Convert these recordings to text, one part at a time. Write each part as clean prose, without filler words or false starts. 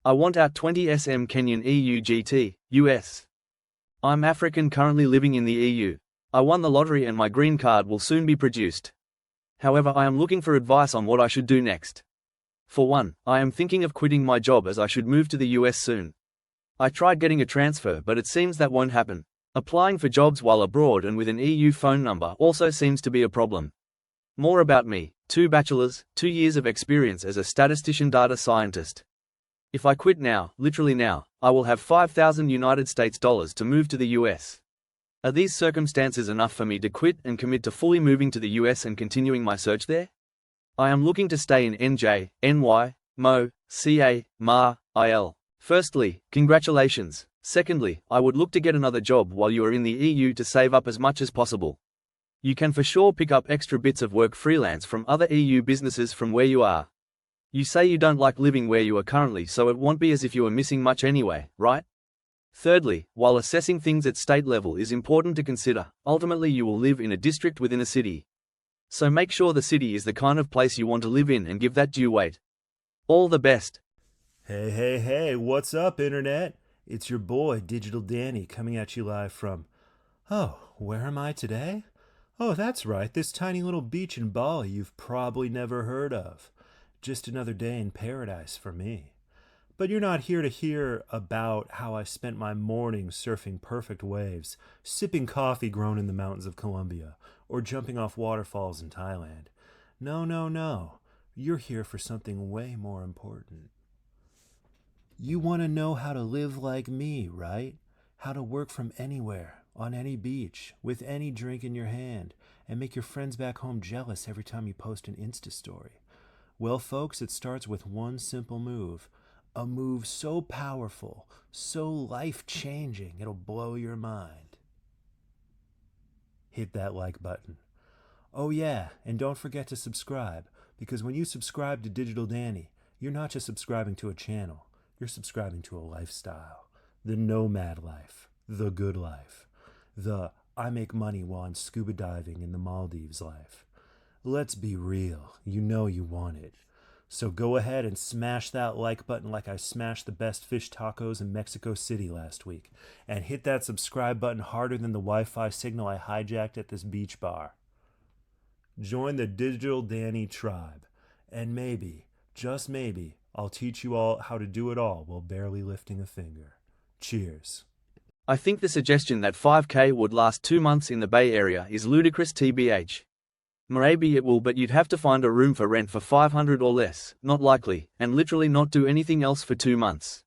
I want out 20 SM Kenyan EU GT, US. I'm African currently living in the EU. I won the lottery and my green card will soon be produced. However, I am looking for advice on what I should do next. For one, I am thinking of quitting my job as I should move to the US soon. I tried getting a transfer but it seems that won't happen. Applying for jobs while abroad and with an EU phone number also seems to be a problem. More about me: 2 bachelors, 2 years of experience as a statistician data scientist. If I quit now, literally now, I will have $5,000 to move to the US. Are these circumstances enough for me to quit and commit to fully moving to the US and continuing my search there? I am looking to stay in NJ, NY, MO, CA, MA, IL. Firstly, congratulations. Secondly, I would look to get another job while you are in the EU to save up as much as possible. You can for sure pick up extra bits of work freelance from other EU businesses from where you are. You say you don't like living where you are currently, so it won't be as if you are missing much anyway, right? Thirdly, while assessing things at state level is important to consider, ultimately you will live in a district within a city. So make sure the city is the kind of place you want to live in and give that due weight. All the best. Hey, what's up, Internet? It's your boy, Digital Danny, coming at you live from... Oh, where am I today? Oh, that's right, this tiny little beach in Bali you've probably never heard of. Just another day in paradise for me. But you're not here to hear about how I spent my morning surfing perfect waves, sipping coffee grown in the mountains of Colombia, or jumping off waterfalls in Thailand. No. You're here for something way more important. You want to know how to live like me, right? How to work from anywhere, on any beach, with any drink in your hand, and make your friends back home jealous every time you post an Insta story. Well, folks, it starts with one simple move. A move so powerful, so life-changing, it'll blow your mind. Hit that like button. Oh yeah, and don't forget to subscribe, because when you subscribe to Digital Danny, you're not just subscribing to a channel, you're subscribing to a lifestyle. The nomad life, the good life, the I make money while I'm scuba diving in the Maldives life. Let's be real, you know you want it. So go ahead and smash that like button like I smashed the best fish tacos in Mexico City last week. And hit that subscribe button harder than the Wi-Fi signal I hijacked at this beach bar. Join the Digital Danny tribe. And maybe, just maybe, I'll teach you all how to do it all while barely lifting a finger. Cheers. I think the suggestion that 5K would last 2 months in the Bay Area is ludicrous tbh. Maybe it will, but you'd have to find a room for rent for $500 or less, not likely, and literally not do anything else for 2 months.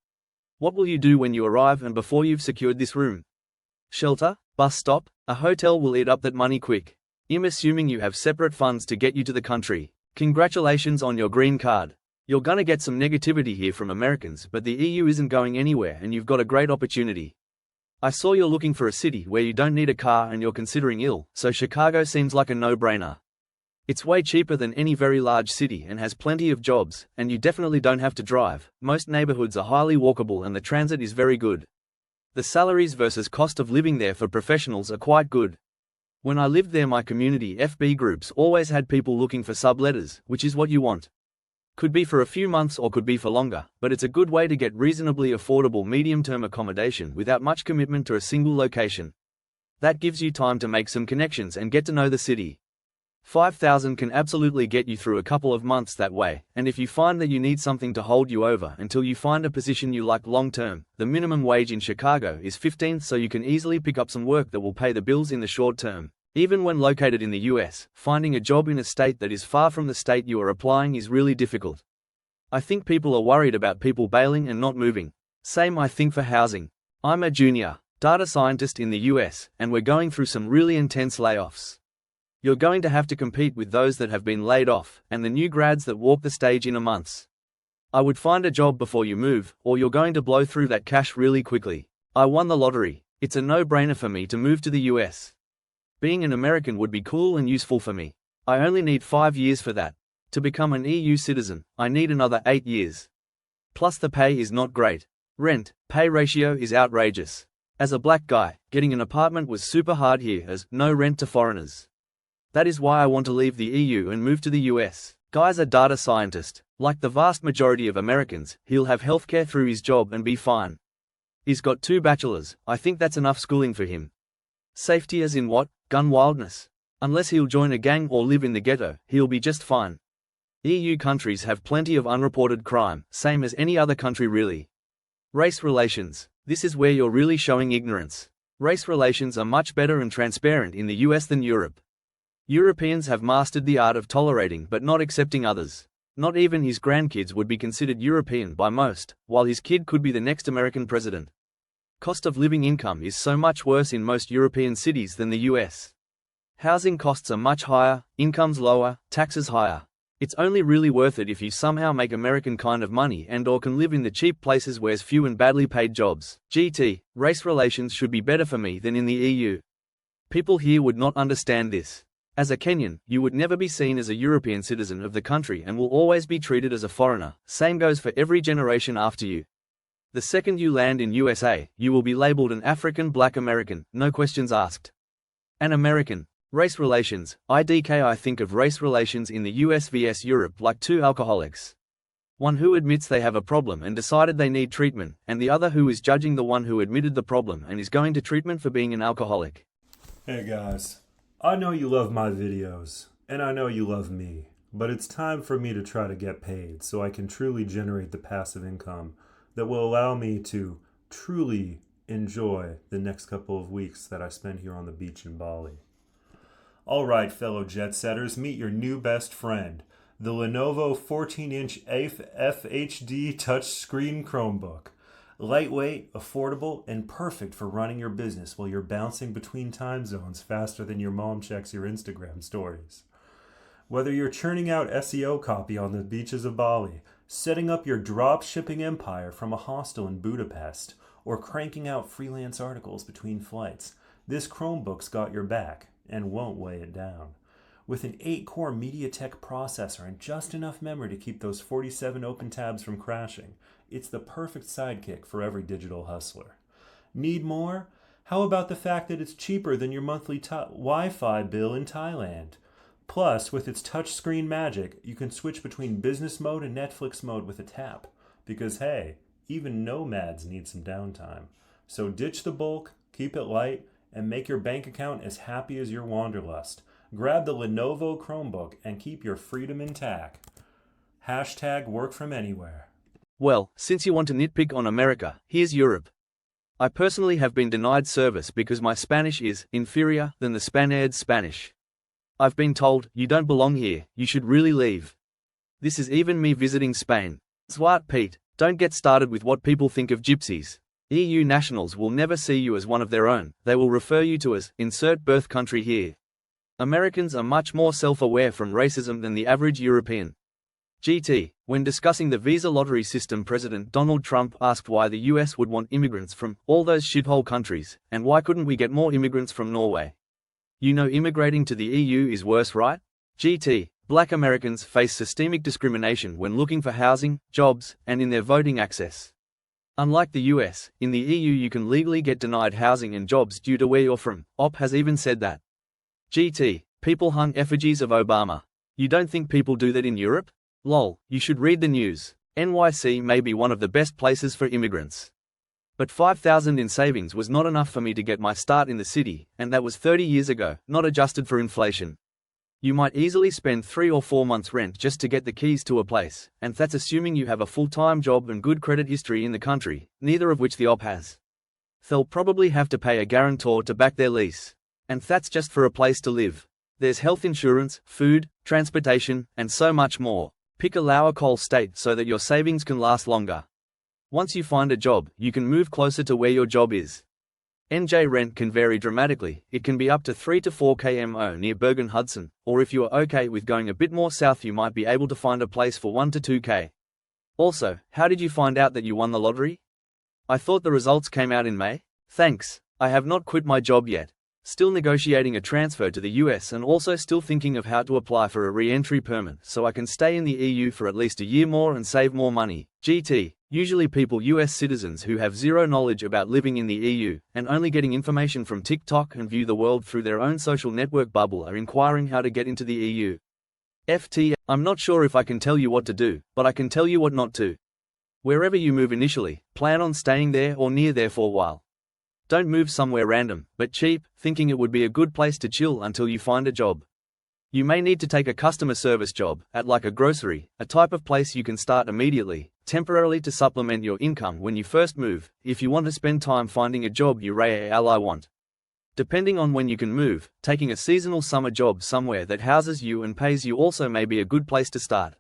What will you do when you arrive and before you've secured this room? Shelter? Bus stop? A hotel will eat up that money quick. I'm assuming you have separate funds to get you to the country. Congratulations on your green card. You're gonna get some negativity here from Americans, but the EU isn't going anywhere and you've got a great opportunity. I saw you're looking for a city where you don't need a car and you're considering ill, so Chicago seems like a no-brainer. It's way cheaper than any very large city and has plenty of jobs, and you definitely don't have to drive. Most neighborhoods are highly walkable and the transit is very good. The salaries versus cost of living there for professionals are quite good. When I lived there, my community FB groups always had people looking for subletters, which is what you want. Could be for a few months or could be for longer, but it's a good way to get reasonably affordable medium-term accommodation without much commitment to a single location. That gives you time to make some connections and get to know the city. $5,000 can absolutely get you through a couple of months that way, and if you find that you need something to hold you over until you find a position you like long-term, the minimum wage in Chicago is $15, so you can easily pick up some work that will pay the bills in the short term. Even when located in the US, finding a job in a state that is far from the state you are applying is really difficult. I think people are worried about people bailing and not moving. Same I think for housing. I'm a junior data scientist in the US, and we're going through some really intense layoffs. You're going to have to compete with those that have been laid off, and the new grads that walk the stage in a month. I would find a job before you move, or you're going to blow through that cash really quickly. I won the lottery. It's a no-brainer for me to move to the US. Being an American would be cool and useful for me. I only need 5 years for that. To become an EU citizen, I need another 8 years. Plus the pay is not great. Rent-pay ratio is outrageous. As a black guy, getting an apartment was super hard here as no rent to foreigners. That is why I want to leave the EU and move to the US. Guy's a data scientist. Like the vast majority of Americans, he'll have healthcare through his job and be fine. He's got 2 bachelors, I think that's enough schooling for him. Safety as in what? Gun wildness. Unless he'll join a gang or live in the ghetto, he'll be just fine. EU countries have plenty of unreported crime, same as any other country really. Race relations. This is where you're really showing ignorance. Race relations are much better and transparent in the US than Europe. Europeans have mastered the art of tolerating but not accepting others. Not even his grandkids would be considered European by most, while his kid could be the next American president. Cost of living income is so much worse in most European cities than the US. Housing costs are much higher, incomes lower, taxes higher. It's only really worth it if you somehow make American kind of money and/or can live in the cheap places where's few and badly paid jobs. GT, race relations should be better for me than in the EU. People here would not understand this. As a Kenyan, you would never be seen as a European citizen of the country and will always be treated as a foreigner. Same goes for every generation after you. The second you land in USA, you will be labeled an African Black American, no questions asked. An American. Race relations. I think of race relations in the US vs Europe like 2 alcoholics. One who admits they have a problem and decided they need treatment, and the other who is judging the one who admitted the problem and is going to treatment for being an alcoholic. Hey guys, I know you love my videos, and I know you love me, but it's time for me to try to get paid so I can truly generate the passive income that will allow me to truly enjoy the next couple of weeks that I spend here on the beach in Bali. All right, fellow jet setters, meet your new best friend, the Lenovo 14-inch FHD touchscreen Chromebook. Lightweight, affordable, and perfect for running your business while you're bouncing between time zones faster than your mom checks your Instagram stories. Whether you're churning out SEO copy on the beaches of Bali, setting up your drop shipping empire from a hostel in Budapest, or cranking out freelance articles between flights, this Chromebook's got your back and won't weigh it down. With an 8-core MediaTek processor and just enough memory to keep those 47 open tabs from crashing, it's the perfect sidekick for every digital hustler. Need more? How about the fact that it's cheaper than your monthly Wi-Fi bill in Thailand? Plus, with its touchscreen magic, you can switch between business mode and Netflix mode with a tap. Because hey, even nomads need some downtime. So ditch the bulk, keep it light, and make your bank account as happy as your wanderlust. Grab the Lenovo Chromebook and keep your freedom intact. Hashtag work from anywhere. Well, since you want to nitpick on America, here's Europe. I personally have been denied service because my Spanish is inferior than the Spaniard's Spanish. I've been told, you don't belong here, you should really leave. This is even me visiting Spain. Zwart Pete, don't get started with what people think of gypsies. EU nationals will never see you as one of their own, they will refer you to as, insert birth country here. Americans are much more self-aware from racism than the average European. GT, when discussing the visa lottery system, President Donald Trump asked why the US would want immigrants from all those shithole countries, and why couldn't we get more immigrants from Norway? You know immigrating to the EU is worse, right? GT, Black Americans face systemic discrimination when looking for housing, jobs, and in their voting access. Unlike the US, in the EU you can legally get denied housing and jobs due to where you're from. OP has even said that. GT, people hung effigies of Obama. You don't think people do that in Europe? Lol, you should read the news. NYC may be one of the best places for immigrants. But $5,000 in savings was not enough for me to get my start in the city, and that was 30 years ago, not adjusted for inflation. You might easily spend 3 or 4 months' rent just to get the keys to a place, and that's assuming you have a full-time job and good credit history in the country, neither of which the OP has. They'll probably have to pay a guarantor to back their lease. And that's just for a place to live. There's health insurance, food, transportation, and so much more. Pick a lower coal state so that your savings can last longer. Once you find a job, you can move closer to where your job is. NJ rent can vary dramatically. It can be up to 3 to 4 kmo near Bergen-Hudson, or if you are okay with going a bit more south you might be able to find a place for 1 to 2k. Also, how did you find out that you won the lottery? I thought the results came out in May? Thanks, I have not quit my job yet. Still negotiating a transfer to the US and also still thinking of how to apply for a re-entry permit so I can stay in the EU for at least a year more and save more money. GT, usually people US citizens who have zero knowledge about living in the EU and only getting information from TikTok and view the world through their own social network bubble are inquiring how to get into the EU. I'm not sure if I can tell you what to do, but I can tell you what not to. Wherever you move initially, plan on staying there or near there for a while. Don't move somewhere random, but cheap, thinking it would be a good place to chill until you find a job. You may need to take a customer service job, at like a grocery, a type of place you can start immediately, temporarily to supplement your income when you first move, if you want to spend time finding a job you really want. Depending on when you can move, taking a seasonal summer job somewhere that houses you and pays you also may be a good place to start.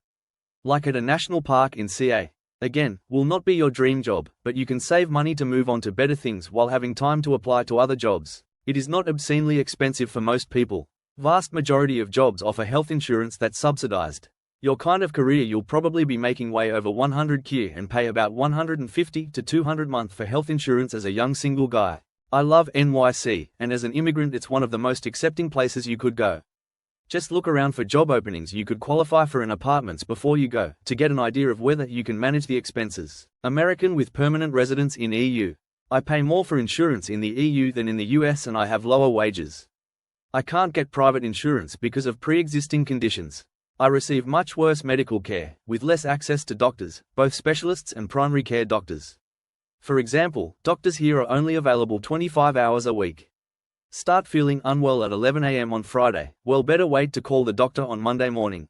Like at a national park in CA. Again, will not be your dream job, but you can save money to move on to better things while having time to apply to other jobs. It is not obscenely expensive for most people. Vast majority of jobs offer health insurance that's subsidized. Your kind of career you'll probably be making way over 100k and pay about 150 to 200 month for health insurance as a young single guy. I love NYC, and as an immigrant it's one of the most accepting places you could go. Just look around for job openings you could qualify for in apartments before you go, to get an idea of whether you can manage the expenses. American with permanent residence in EU. I pay more for insurance in the EU than in the US and I have lower wages. I can't get private insurance because of pre-existing conditions. I receive much worse medical care, with less access to doctors, both specialists and primary care doctors. For example, doctors here are only available 25 hours a week. Start feeling unwell at 11 a.m. on Friday, well better wait to call the doctor on Monday morning.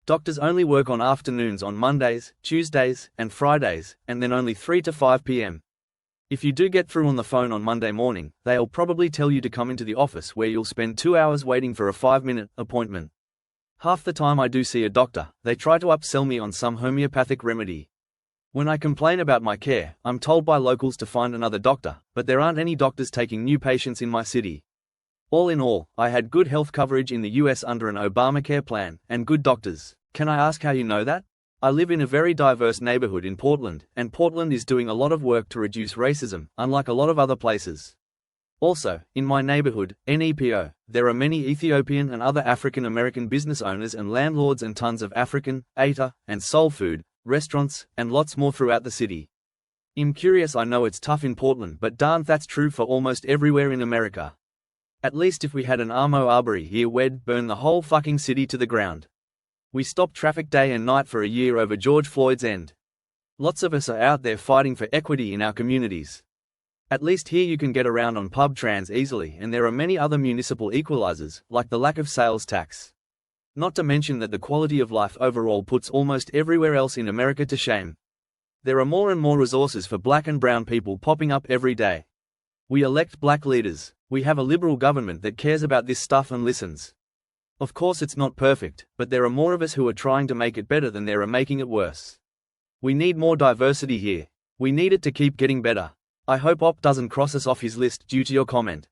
Doctors only work on afternoons on Mondays, Tuesdays, and Fridays, and then only 3 to 5 p.m. If you do get through on the phone on Monday morning, they'll probably tell you to come into the office where you'll spend 2 hours waiting for a 5-minute appointment. Half the time I do see a doctor, they try to upsell me on some homeopathic remedy. When I complain about my care, I'm told by locals to find another doctor, but there aren't any doctors taking new patients in my city. All in all, I had good health coverage in the US under an Obamacare plan, and good doctors. Can I ask how you know that? I live in a very diverse neighborhood in Portland, and Portland is doing a lot of work to reduce racism, unlike a lot of other places. Also, in my neighborhood, NEPO, there are many Ethiopian and other African American business owners and landlords and tons of African, Ata, and soul food, restaurants, and lots more throughout the city. I'm curious, I know it's tough in Portland, but darn that's true for almost everywhere in America. At least if we had an Armo Arbery here we'd burn the whole fucking city to the ground. We stopped traffic day and night for a year over George Floyd's end. Lots of us are out there fighting for equity in our communities. At least here you can get around on pub trans easily, and there are many other municipal equalizers, like the lack of sales tax. Not to mention that the quality of life overall puts almost everywhere else in America to shame. There are more and more resources for black and brown people popping up every day. We elect black leaders. We have a liberal government that cares about this stuff and listens. Of course it's not perfect, but there are more of us who are trying to make it better than there are making it worse. We need more diversity here. We need it to keep getting better. I hope Op doesn't cross us off his list due to your comment.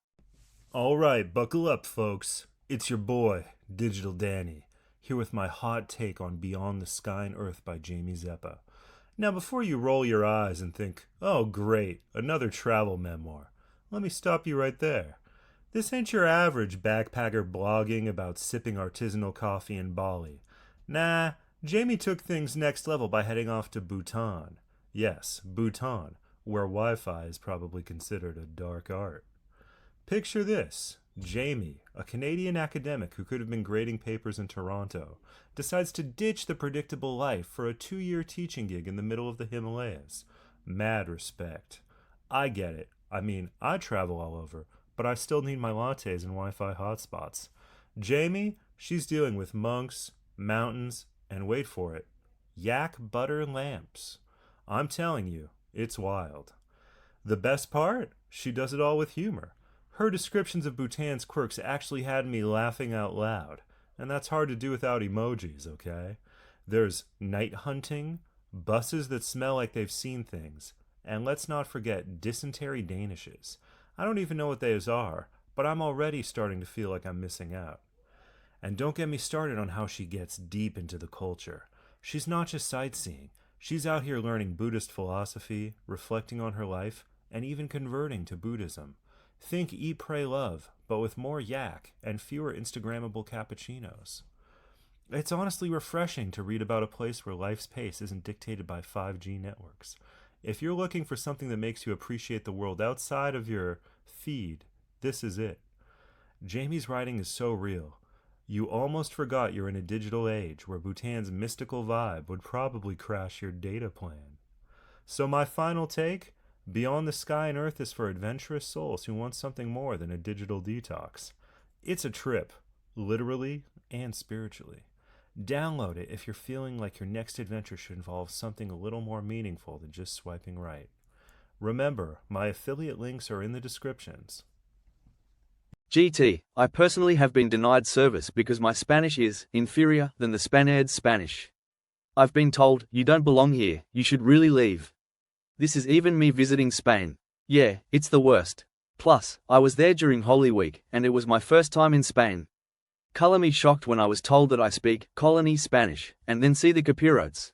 Alright, buckle up, folks. It's your boy, Digital Danny, here with my hot take on Beyond the Sky and Earth by Jamie Zeppa. Now, before you roll your eyes and think, oh great, another travel memoir, let me stop you right there. This ain't your average backpacker blogging about sipping artisanal coffee in Bali. Nah, Jamie took things next level by heading off to Bhutan. Yes, Bhutan, where Wi-Fi is probably considered a dark art. Picture this. Jamie, a Canadian academic who could have been grading papers in Toronto, decides to ditch the predictable life for a 2-year teaching gig in the middle of the Himalayas. Mad respect. I get it. I mean, I travel all over, but I still need my lattes and Wi-Fi hotspots. Jamie, she's dealing with monks, mountains, and wait for it, yak butter lamps. I'm telling you, it's wild. The best part? She does it all with humor. Her descriptions of Bhutan's quirks actually had me laughing out loud, and that's hard to do without emojis, okay? There's night hunting, buses that smell like they've seen things, and let's not forget dysentery danishes. I don't even know what those are, but I'm already starting to feel like I'm missing out. And don't get me started on how she gets deep into the culture. She's not just sightseeing. She's out here learning Buddhist philosophy, reflecting on her life, and even converting to Buddhism. Think Eat, Pray, Love, but with more yak and fewer Instagrammable cappuccinos. It's honestly refreshing to read about a place where life's pace isn't dictated by 5G networks. If you're looking for something that makes you appreciate the world outside of your feed, this is it. Jamie's writing is so real. You almost forgot you're in a digital age where Bhutan's mystical vibe would probably crash your data plan. So my final take, Beyond the Sky and Earth is for adventurous souls who want something more than a digital detox. It's a trip, literally and spiritually. Download it if you're feeling like your next adventure should involve something a little more meaningful than just swiping right. Remember, my affiliate links are in the descriptions. GT, I personally have been denied service because my Spanish is inferior than the Spaniard's Spanish. I've been told, you don't belong here, you should really leave. This is even me visiting Spain. Yeah, it's the worst. Plus, I was there during Holy Week, and it was my first time in Spain. Color me shocked when I was told that I speak colony Spanish, and then see the capirotes.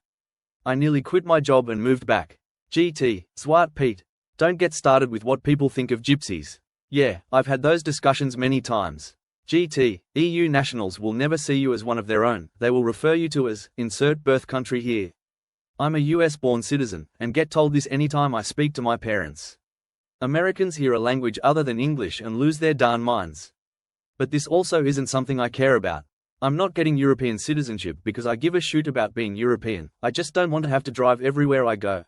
I nearly quit my job and moved back. GT, Swart Pete. Don't get started with what people think of gypsies. Yeah, I've had those discussions many times. GT, EU nationals will never see you as one of their own, they will refer you to as, insert birth country here. I'm a US-born citizen, and get told this anytime I speak to my parents. Americans hear a language other than English and lose their darn minds. But this also isn't something I care about. I'm not getting European citizenship because I give a shoot about being European, I just don't want to have to drive everywhere I go.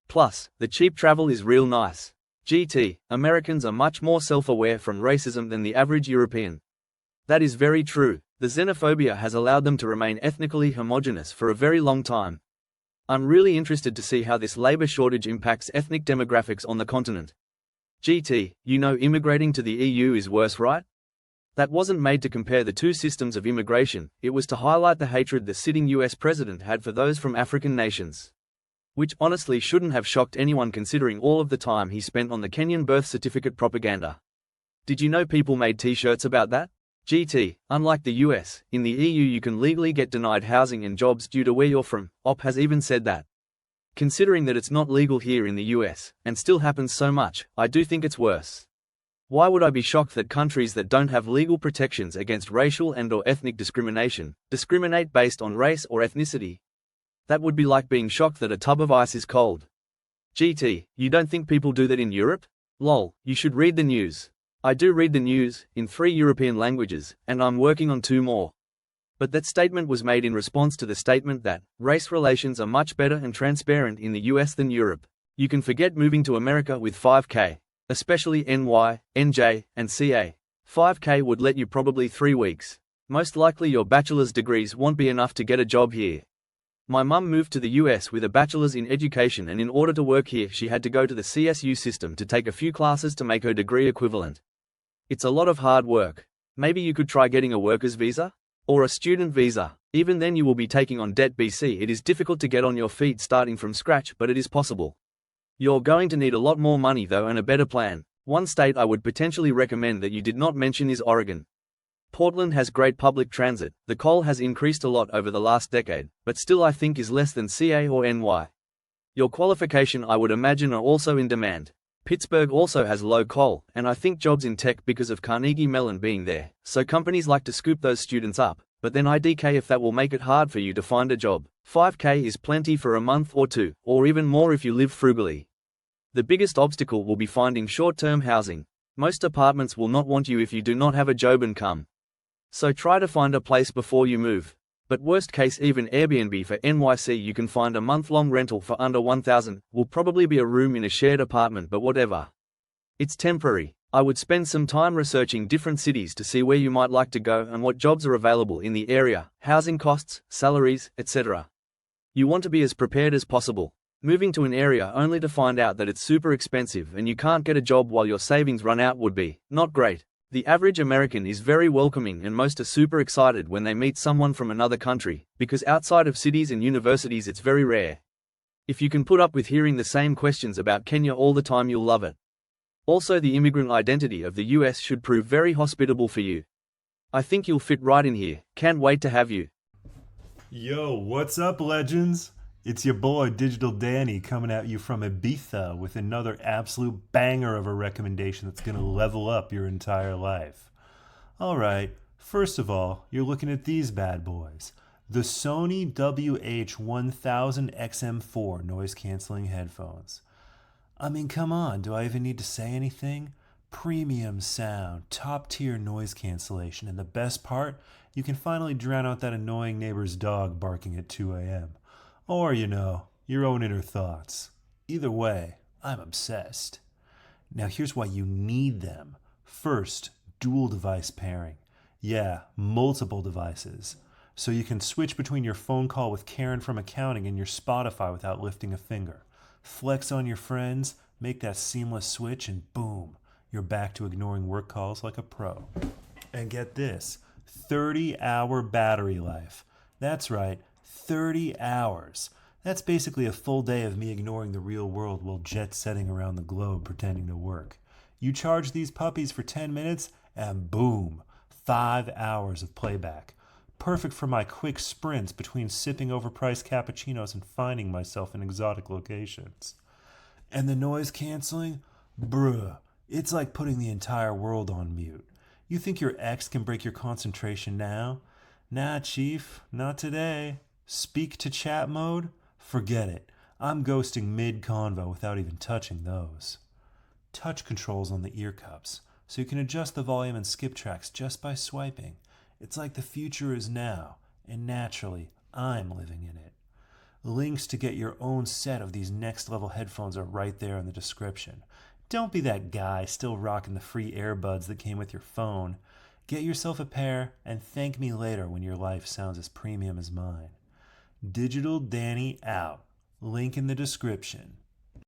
Plus, the cheap travel is real nice. GT, Americans are much more self-aware from racism than the average European. That is very true. The xenophobia has allowed them to remain ethnically homogeneous for a very long time. I'm really interested to see how this labor shortage impacts ethnic demographics on the continent. GT, you know immigrating to the EU is worse, right? That wasn't made to compare the two systems of immigration, it was to highlight the hatred the sitting US president had for those from African nations. Which honestly shouldn't have shocked anyone considering all of the time he spent on the Kenyan birth certificate propaganda. Did you know people made t-shirts about that? GT, unlike the US, in the EU you can legally get denied housing and jobs due to where you're from, OP has even said that. Considering that it's not legal here in the US, and still happens so much, I do think it's worse. Why would I be shocked that countries that don't have legal protections against racial and/or ethnic discrimination, discriminate based on race or ethnicity? That would be like being shocked that a tub of ice is cold. GT, you don't think people do that in Europe? Lol, you should read the news. I do read the news, in 3 European languages, and I'm working on 2 more. But that statement was made in response to the statement that race relations are much better and transparent in the US than Europe. You can forget moving to America with 5K, especially NY, NJ, and CA. 5K would let you probably 3 weeks. Most likely your bachelor's degrees won't be enough to get a job here. My mum moved to the US with a bachelor's in education, and in order to work here she had to go to the CSU system to take a few classes to make her degree equivalent. It's a lot of hard work. Maybe you could try getting a worker's visa? Or a student visa. Even then you will be taking on debt. BC. It is difficult to get on your feet starting from scratch, but it is possible. You're going to need a lot more money though, and a better plan. One state I would potentially recommend that you did not mention is Oregon. Portland has great public transit. The coal has increased a lot over the last decade, but still I think is less than CA or NY. Your qualification I would imagine are also in demand. Pittsburgh also has low coal, and I think jobs in tech because of Carnegie Mellon being there, so companies like to scoop those students up, but then IDK if that will make it hard for you to find a job. 5K is plenty for a month or 2, or even more if you live frugally. The biggest obstacle will be finding short-term housing. Most apartments will not want you if you do not have a job income. So try to find a place before you move. But worst case, even Airbnb for NYC you can find a month-long rental for under $1,000, will probably be a room in a shared apartment, but whatever. It's temporary. I would spend some time researching different cities to see where you might like to go and what jobs are available in the area, housing costs, salaries, etc. You want to be as prepared as possible. Moving to an area only to find out that it's super expensive and you can't get a job while your savings run out would be not great. The average American is very welcoming and most are super excited when they meet someone from another country, because outside of cities and universities it's very rare. If you can put up with hearing the same questions about Kenya all the time you'll love it. Also, the immigrant identity of the US should prove very hospitable for you. I think you'll fit right in here, can't wait to have you. Yo, what's up, legends? It's your boy Digital Danny coming at you from Ibiza with another absolute banger of a recommendation that's going to level up your entire life. Alright, first of all, you're looking at these bad boys. The Sony WH-1000XM4 noise cancelling headphones. I mean, come on, do I even need to say anything? Premium sound, top tier noise cancellation, and the best part, you can finally drown out that annoying neighbor's dog barking at 2 a.m. Or, your own inner thoughts. Either way, I'm obsessed. Now here's why you need them. First, dual device pairing. Yeah, multiple devices. So you can switch between your phone call with Karen from accounting and your Spotify without lifting a finger. Flex on your friends, make that seamless switch, and boom, you're back to ignoring work calls like a pro. And get this, 30-hour battery life. That's right, 30 hours. That's basically a full day of me ignoring the real world while jet-setting around the globe pretending to work. You charge these puppies for 10 minutes, and boom, 5 hours of playback. Perfect for my quick sprints between sipping overpriced cappuccinos and finding myself in exotic locations. And the noise canceling? Bruh, it's like putting the entire world on mute. You think your ex can break your concentration now? Nah, chief, not today. Speak to chat mode? Forget it. I'm ghosting mid-convo without even touching those. Touch controls on the ear cups, so you can adjust the volume and skip tracks just by swiping. It's like the future is now, and naturally, I'm living in it. Links to get your own set of these next-level headphones are right there in the description. Don't be that guy still rocking the free EarPods that came with your phone. Get yourself a pair and thank me later when your life sounds as premium as mine. Digital Danny out. Link in the description.